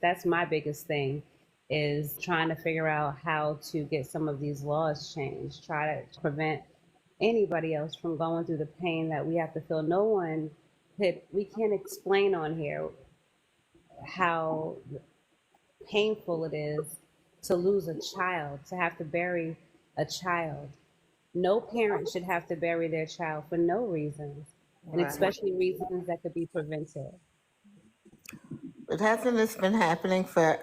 That's my biggest thing, is trying to figure out how to get some of these laws changed, try to prevent anybody else from going through the pain that we have to feel. No one we can't explain on here how painful it is to lose a child, to have to bury a child. No parent should have to bury their child for no reasons, and Right. especially reasons that could be prevented. But hasn't this been happening for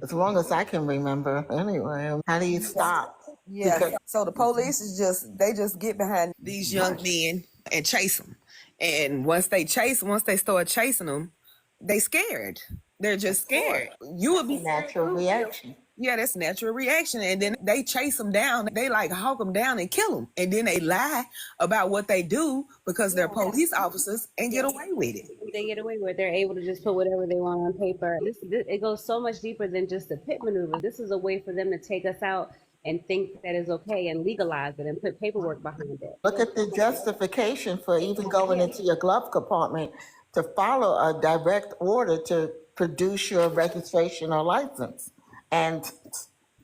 as long as I can remember anyway? How do you stop? Yeah. Because So the police is just get behind these young men and chase them. And once they start chasing them, they scared. They're just scared. You would be natural reaction. Yeah, that's natural reaction. And then they chase them down. They like hawk them down and kill them. And then they lie about what they do because they're police officers and get away with it. They get away with it. They're able to just put whatever they want on paper. It goes so much deeper than just the pit maneuver. This is a way for them to take us out and think that is okay and legalize it and put paperwork behind it. Look at the justification for even going into your glove compartment to follow a direct order to produce your registration or license. And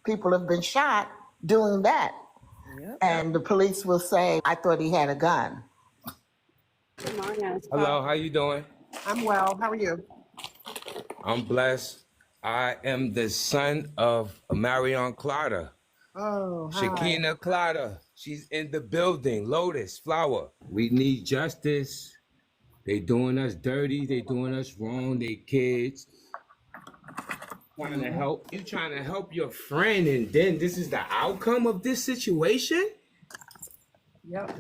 people have been shot doing that. Yep. And the police will say, I thought he had a gun. Hello, how you doing? I'm well. How are you? I'm blessed. I am the son of Marion Clotter. Oh, hi. Shakina Clotter. She's in the building. Lotus, Flower. We need justice. They doing us dirty. They doing us wrong. They kids. Trying to help. You trying to help your friend, and then this is the outcome of this situation? Yep.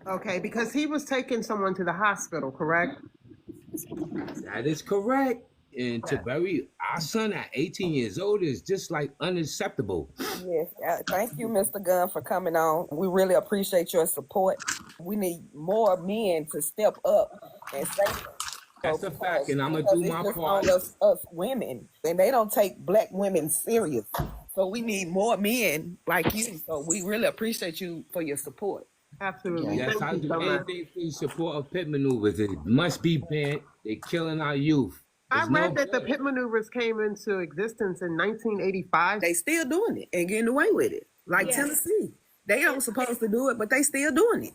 Okay, because he was taking someone to the hospital, correct? That is correct. And to bury our son at 18 years old is just like unacceptable. Yes. Thank you, Mr. Gunn, for coming on. We really appreciate your support. We need more men to step up and say That's a fact, and I'm gonna do my part. Us women, and they don't take black women serious. So we need more men like you. So we really appreciate you for your support. Absolutely. Yes, Thank I you do so much. anything for the support of pit maneuvers. It must be banned. They're killing our youth. I There's read no that the pit maneuvers came into existence in 1985. They still doing it and getting away with it. Like Yes. Tennessee. They aren't supposed to do it, but they still doing it.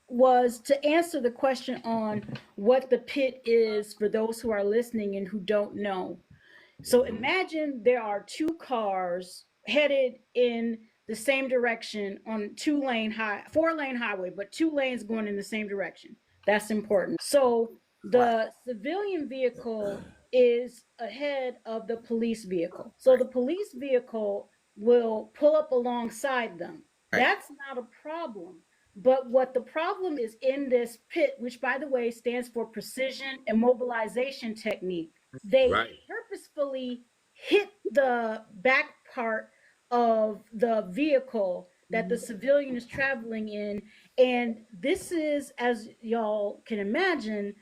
Was to answer the question on what the pit is for those who are listening and who don't know. So imagine there are two cars headed in the same direction on 4-lane highway, but 2 lanes going in the same direction. That's important. So the civilian vehicle is ahead of the police vehicle. So the police vehicle will pull up alongside them. Right. That's not a problem. But what the problem is in this pit, which by the way stands for precision immobilization technique, they Right. purposefully hit the back part of the vehicle that the civilian is traveling in. And this is, as y'all can imagine,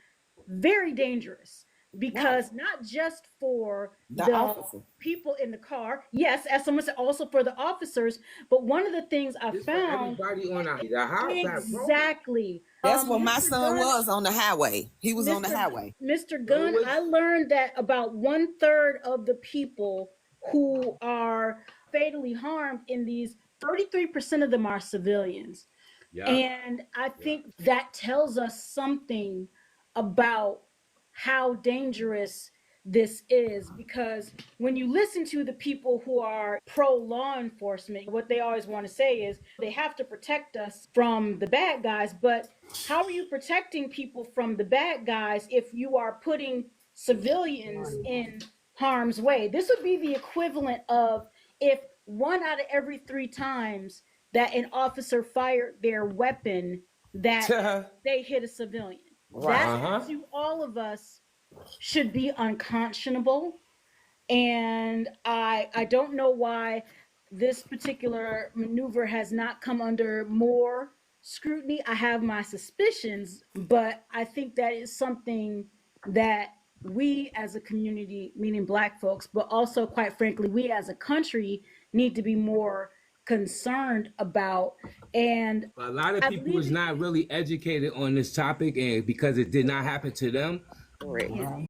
very dangerous, because not just for The officer. people in the car, yes, as someone said, also for the officers. But one of the things I This for found, everybody on the house. exactly. That's what my Mr. son Gunn- was on the highway. He was on the Mr. highway. Mr. Gunn, I learned that about 1/3 of the people who are fatally harmed in these, 33% of them are civilians. Yeah. And I think that tells us something about how dangerous this is, because when you listen to the people who are pro law enforcement, what they always want to say is they have to protect us from the bad guys. But how are you protecting people from the bad guys if you are putting civilians in harm's way? This would be the equivalent of if 1 out of every 3 times that an officer fired their weapon, that they hit a civilian. That to all of us should be unconscionable. And I don't know why this particular maneuver has not come under more scrutiny. I have my suspicions, but I think that is something that we as a community, meaning Black folks, but also quite frankly, we as a country need to be more concerned about. And A lot of people was not really educated on this topic, and because it did not happen to them, yeah.